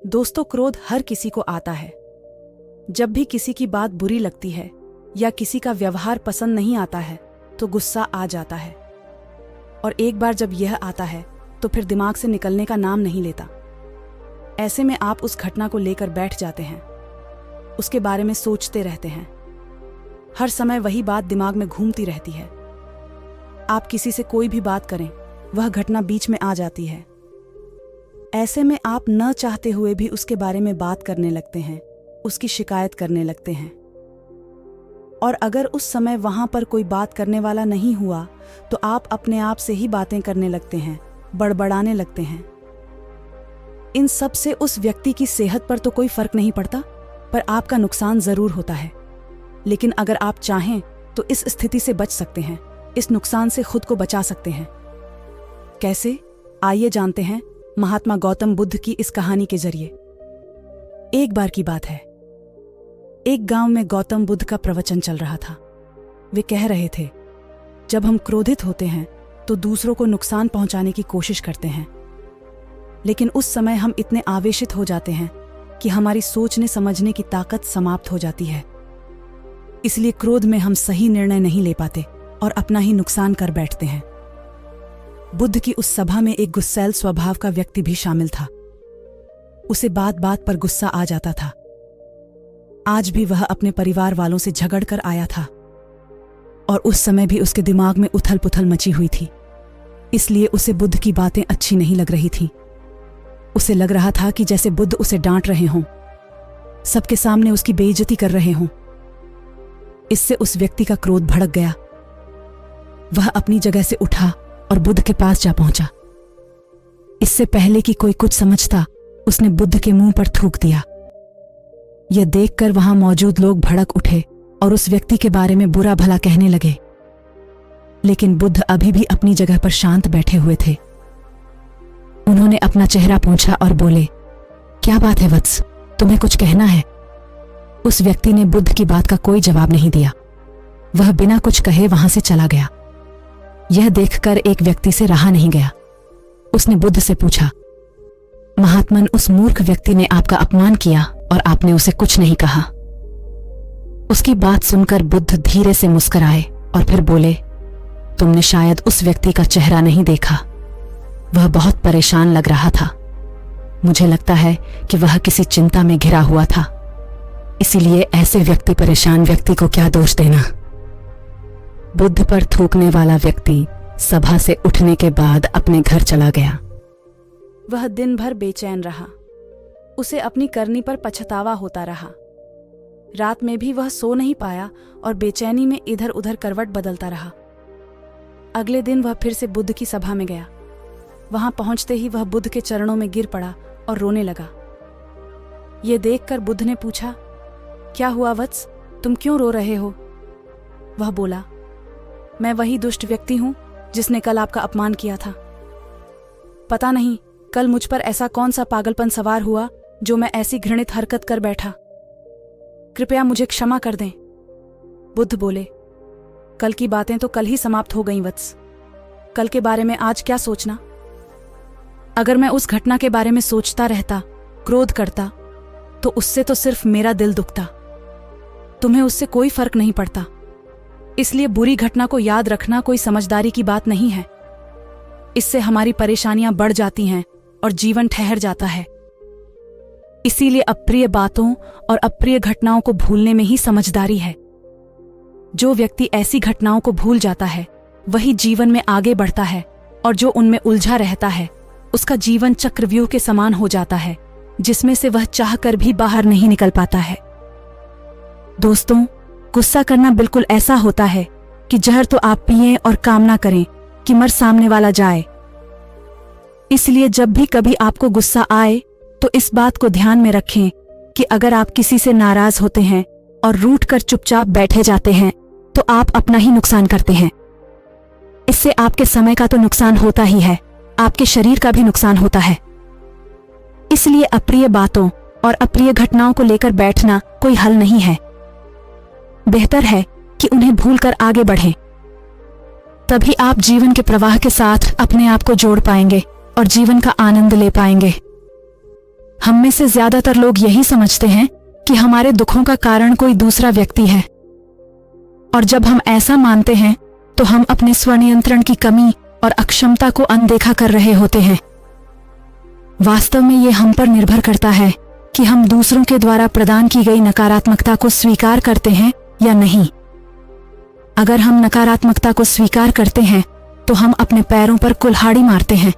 दोस्तों, क्रोध हर किसी को आता है। जब भी किसी की बात बुरी लगती है या किसी का व्यवहार पसंद नहीं आता है तो गुस्सा आ जाता है। और एक बार जब यह आता है तो फिर दिमाग से निकलने का नाम नहीं लेता। ऐसे में आप उस घटना को लेकर बैठ जाते हैं, उसके बारे में सोचते रहते हैं। हर समय वही बात दिमाग में घूमती रहती है। आप किसी से कोई भी बात करें, वह घटना बीच में आ जाती है। ऐसे में आप न चाहते हुए भी उसके बारे में बात करने लगते हैं, उसकी शिकायत करने लगते हैं। और अगर उस समय वहां पर कोई बात करने वाला नहीं हुआ तो आप अपने आप से ही बातें करने लगते हैं, बड़बड़ाने लगते हैं। इन सब से उस व्यक्ति की सेहत पर तो कोई फर्क नहीं पड़ता, पर आपका नुकसान जरूर होता है। लेकिन अगर आप चाहें तो इस स्थिति से बच सकते हैं, इस नुकसान से खुद को बचा सकते हैं। कैसे? आइए जानते हैं महात्मा गौतम बुद्ध की इस कहानी के जरिए। एक बार की बात है, एक गांव में गौतम बुद्ध का प्रवचन चल रहा था। वे कह रहे थे, जब हम क्रोधित होते हैं तो दूसरों को नुकसान पहुंचाने की कोशिश करते हैं, लेकिन उस समय हम इतने आवेशित हो जाते हैं कि हमारी सोचने समझने की ताकत समाप्त हो जाती है। इसलिए क्रोध में हम सही निर्णय नहीं ले पाते और अपना ही नुकसान कर बैठते हैं। बुद्ध की उस सभा में एक गुस्सैल स्वभाव का व्यक्ति भी शामिल था। उसे बात बात पर गुस्सा आ जाता था। आज भी वह अपने परिवार वालों से झगड़ कर आया था और उस समय भी उसके दिमाग में उथल पुथल मची हुई थी। इसलिए उसे बुद्ध की बातें अच्छी नहीं लग रही थीं। उसे लग रहा था कि जैसे बुद्ध उसे डांट रहे हों, सबके सामने उसकी बेइज्जती कर रहे हों। इससे उस व्यक्ति का क्रोध भड़क गया। वह अपनी जगह से उठा और बुद्ध के पास जा पहुंचा। इससे पहले कि कोई कुछ समझता, उसने बुद्ध के मुंह पर थूक दिया। यह देखकर वहां मौजूद लोग भड़क उठे और उस व्यक्ति के बारे में बुरा भला कहने लगे। लेकिन बुद्ध अभी भी अपनी जगह पर शांत बैठे हुए थे। उन्होंने अपना चेहरा पोंछा और बोले, क्या बात है वत्स, तुम्हें कुछ कहना है? उस व्यक्ति ने बुद्ध की बात का कोई जवाब नहीं दिया। वह बिना कुछ कहे वहां से चला गया। यह देखकर एक व्यक्ति से रहा नहीं गया। उसने बुद्ध से पूछा, महात्मन, उस मूर्ख व्यक्ति ने आपका अपमान किया और आपने उसे कुछ नहीं कहा। उसकी बात सुनकर बुद्ध धीरे से मुस्कुराए और फिर बोले, तुमने शायद उस व्यक्ति का चेहरा नहीं देखा। वह बहुत परेशान लग रहा था। मुझे लगता है कि वह किसी चिंता में घिरा हुआ था। इसीलिए ऐसे परेशान व्यक्ति को क्या दोष देना। बुद्ध पर थूकने वाला व्यक्ति सभा से उठने के बाद अपने घर चला गया। वह दिन भर बेचैन रहा। उसे अपनी करनी पर पछतावा होता रहा। रात में भी वह सो नहीं पाया और बेचैनी में इधर उधर करवट बदलता रहा। अगले दिन वह फिर से बुद्ध की सभा में गया। वहां पहुंचते ही वह बुद्ध के चरणों में गिर पड़ा और रोने लगा। यह देखकर बुद्ध ने पूछा, क्या हुआ वत्स, तुम क्यों रो रहे हो? वह बोला, मैं वही दुष्ट व्यक्ति हूं जिसने कल आपका अपमान किया था। पता नहीं कल मुझ पर ऐसा कौन सा पागलपन सवार हुआ जो मैं ऐसी घृणित हरकत कर बैठा। कृपया मुझे क्षमा कर दें। बुद्ध बोले, कल की बातें तो कल ही समाप्त हो गईं वत्स। कल के बारे में आज क्या सोचना? अगर मैं उस घटना के बारे में सोचता रहता, क्रोध करता, तो उससे तो सिर्फ मेरा दिल दुखता। तुम्हें उससे कोई फर्क नहीं पड़ता। इसलिए बुरी घटना को याद रखना कोई समझदारी की बात नहीं है। इससे हमारी परेशानियां बढ़ जाती हैं और जीवन ठहर जाता है। इसीलिए अप्रिय बातों और अप्रिय घटनाओं को भूलने में ही समझदारी है। जो व्यक्ति ऐसी घटनाओं को भूल जाता है वही जीवन में आगे बढ़ता है, और जो उनमें उलझा रहता है उसका जीवन चक्रव्यूह के समान हो जाता है, जिसमें से वह चाहकर भी बाहर नहीं निकल पाता है। दोस्तों, गुस्सा करना बिल्कुल ऐसा होता है कि जहर तो आप पिएं और कामना करें कि मर सामने वाला जाए। इसलिए जब भी कभी आपको गुस्सा आए तो इस बात को ध्यान में रखें कि अगर आप किसी से नाराज होते हैं और रूठ कर चुपचाप बैठे जाते हैं तो आप अपना ही नुकसान करते हैं। इससे आपके समय का तो नुकसान होता ही है, आपके शरीर का भी नुकसान होता है। इसलिए अप्रिय बातों और अप्रिय घटनाओं को लेकर बैठना कोई हल नहीं है। बेहतर है कि उन्हें भूलकर आगे बढ़ें। तभी आप जीवन के प्रवाह के साथ अपने आप को जोड़ पाएंगे और जीवन का आनंद ले पाएंगे। हम में से ज्यादातर लोग यही समझते हैं कि हमारे दुखों का कारण कोई दूसरा व्यक्ति है, और जब हम ऐसा मानते हैं तो हम अपने स्वनियंत्रण की कमी और अक्षमता को अनदेखा कर रहे होते हैं। वास्तव में ये हम पर निर्भर करता है कि हम दूसरों के द्वारा प्रदान की गई नकारात्मकता को स्वीकार करते हैं या नहीं। अगर हम नकारात्मकता को स्वीकार करते हैं तो हम अपने पैरों पर कुल्हाड़ी मारते हैं,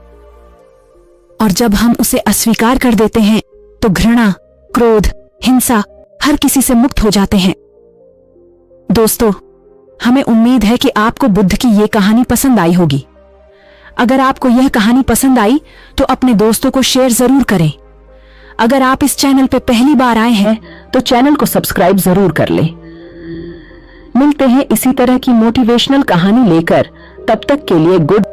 और जब हम उसे अस्वीकार कर देते हैं तो घृणा, क्रोध, हिंसा हर किसी से मुक्त हो जाते हैं। दोस्तों, हमें उम्मीद है कि आपको बुद्ध की ये कहानी पसंद आई होगी। अगर आपको यह कहानी पसंद आई तो अपने दोस्तों को शेयर जरूर करें। अगर आप इस चैनल पे पहली बार आए हैं तो चैनल को सब्सक्राइब जरूर कर लें। मिलते हैं इसी तरह की मोटिवेशनल कहानी लेकर, तब तक के लिए गुड